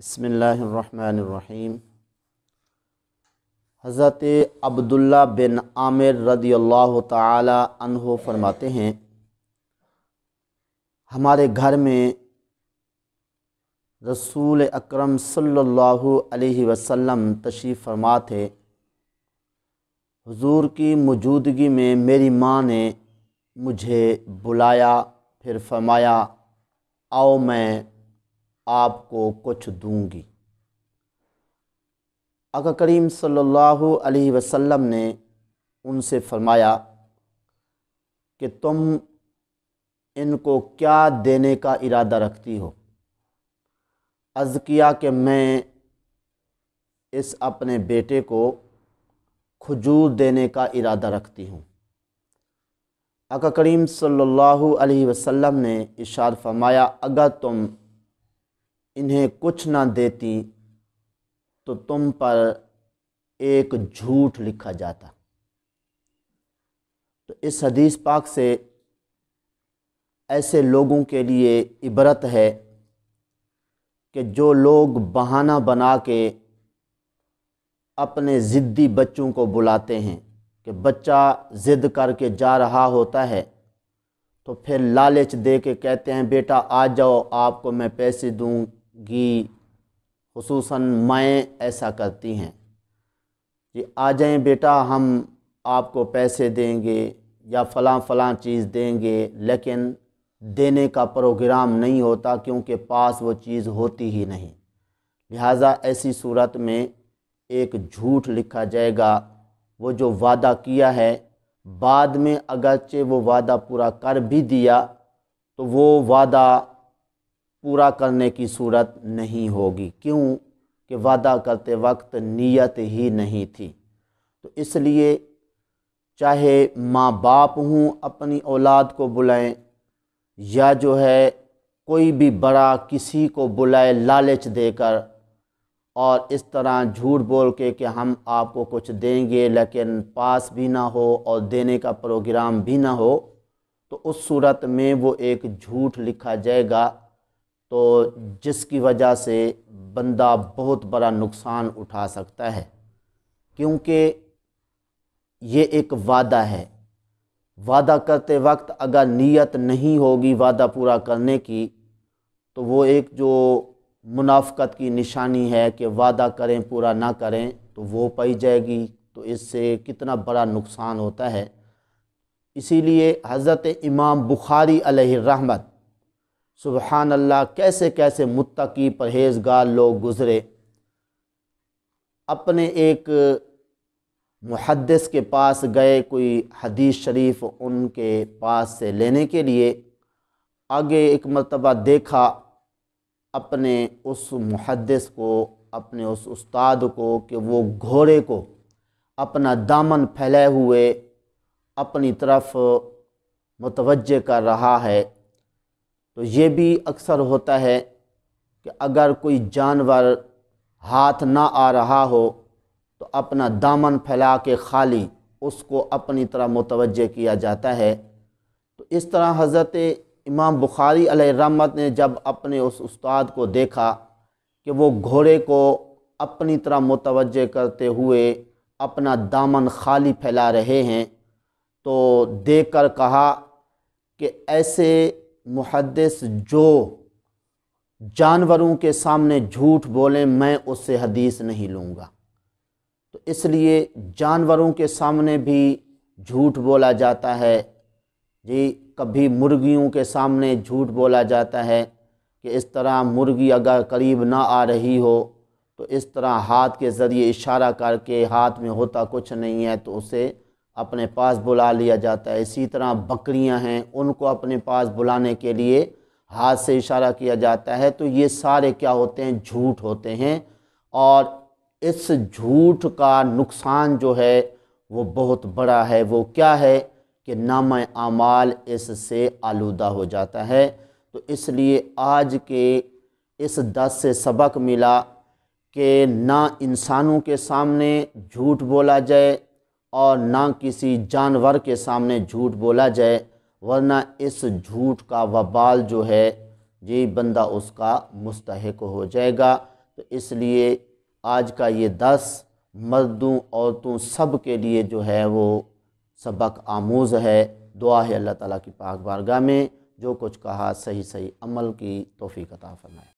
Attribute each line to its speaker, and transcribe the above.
Speaker 1: بسم اللہ الرحمن الرحیم۔ حضرت عبداللہ بن عامر رضی اللہ تعالی عنہ فرماتے ہیں، ہمارے گھر میں رسول اکرم صلی اللہ علیہ وسلم تشریف فرما تھے۔ حضور کی موجودگی میں میری ماں نے مجھے بلایا، پھر فرمایا آؤ میں آپ کو کچھ دوں گی۔ آقا کریم صلی اللہ علیہ وسلم نے ان سے فرمایا کہ تم ان کو کیا دینے کا ارادہ رکھتی ہو؟ عرض کیا کہ میں اس اپنے بیٹے کو کھجور دینے کا ارادہ رکھتی ہوں۔ آقا کریم صلی اللہ علیہ وسلم نے ارشاد فرمایا اگر تم انہیں کچھ نہ دیتی تو تم پر ایک جھوٹ لکھا جاتا۔ تو اس حدیث پاک سے ایسے لوگوں کے لیے عبرت ہے کہ جو لوگ بہانہ بنا کے اپنے ضدی بچوں کو بلاتے ہیں کہ بچہ ضد کر کے جا رہا ہوتا ہے تو پھر لالچ دے کے کہتے ہیں بیٹا آ جاؤ آپ کو میں پیسے دوں گی، خصوصاً مائیں ایسا کرتی ہیں کہ آ جائیں بیٹا ہم آپ کو پیسے دیں گے یا فلاں چیز دیں گے، لیکن دینے کا پروگرام نہیں ہوتا کیونکہ پاس وہ چیز ہوتی ہی نہیں۔ لہٰذا ایسی صورت میں ایک جھوٹ لکھا جائے گا۔ وہ جو وعدہ کیا ہے بعد میں اگرچہ وہ وعدہ پورا کر بھی دیا تو وہ وعدہ پورا کرنے کی صورت نہیں ہوگی، کیوں کہ وعدہ کرتے وقت نیت ہی نہیں تھی۔ تو اس لیے چاہے ماں باپ ہوں اپنی اولاد کو بلائیں یا جو ہے کوئی بھی بڑا کسی کو بلائے لالچ دے کر اور اس طرح جھوٹ بول کے کہ ہم آپ کو کچھ دیں گے لیکن پاس بھی نہ ہو اور دینے کا پروگرام بھی نہ ہو، تو اس صورت میں وہ ایک جھوٹ لکھا جائے گا تو جس کی وجہ سے بندہ بہت بڑا نقصان اٹھا سکتا ہے، کیونکہ یہ ایک وعدہ ہے۔ وعدہ کرتے وقت اگر نیت نہیں ہوگی وعدہ پورا کرنے کی تو وہ ایک جو منافقت کی نشانی ہے کہ وعدہ کریں پورا نہ کریں تو وہ پائی جائے گی، تو اس سے کتنا بڑا نقصان ہوتا ہے۔ اسی لیے حضرت امام بخاری علیہ الرحمت، سبحان اللہ، کیسے کیسے متقی پرہیزگار لوگ گزرے، اپنے ایک محدث کے پاس گئے کوئی حدیث شریف ان کے پاس سے لینے کے لیے، آگے ایک مرتبہ دیکھا اپنے اس محدث کو، اپنے اس استاد کو کہ وہ گھوڑے کو اپنا دامن پھیلائے ہوئے اپنی طرف متوجہ کر رہا ہے۔ تو یہ بھی اکثر ہوتا ہے کہ اگر کوئی جانور ہاتھ نہ آ رہا ہو تو اپنا دامن پھیلا کے خالی اس کو اپنی طرح متوجہ کیا جاتا ہے۔ تو اس طرح حضرت امام بخاری علیہ الرحمت نے جب اپنے اس استاد کو دیکھا کہ وہ گھوڑے کو اپنی طرح متوجہ کرتے ہوئے اپنا دامن خالی پھیلا رہے ہیں تو دیکھ کر کہا کہ ایسے محدث جو جانوروں کے سامنے جھوٹ بولیں میں اس سے حدیث نہیں لوں گا۔ تو اس لیے جانوروں کے سامنے بھی جھوٹ بولا جاتا ہے، جی کبھی مرغیوں کے سامنے جھوٹ بولا جاتا ہے کہ اس طرح مرغی اگر قریب نہ آ رہی ہو تو اس طرح ہاتھ کے ذریعے اشارہ کر کے ہاتھ میں ہوتا کچھ نہیں ہے تو اسے اپنے پاس بلا لیا جاتا ہے۔ اسی طرح بکریاں ہیں ان کو اپنے پاس بلانے کے لیے ہاتھ سے اشارہ کیا جاتا ہے۔ تو یہ سارے کیا ہوتے ہیں؟ جھوٹ ہوتے ہیں، اور اس جھوٹ کا نقصان جو ہے وہ بہت بڑا ہے۔ وہ کیا ہے کہ نامہ اعمال اس سے آلودہ ہو جاتا ہے۔ تو اس لیے آج کے اس درس سے سبق ملا کہ نہ انسانوں کے سامنے جھوٹ بولا جائے اور نہ کسی جانور کے سامنے جھوٹ بولا جائے، ورنہ اس جھوٹ کا وبال جو ہے جی بندہ اس کا مستحق ہو جائے گا۔ تو اس لیے آج کا یہ درس مردوں عورتوں سب کے لیے جو ہے وہ سبق آموز ہے۔ دعا ہے اللہ تعالیٰ کی پاک بارگاہ میں جو کچھ کہا صحیح عمل کی توفیق عطا فرمائے۔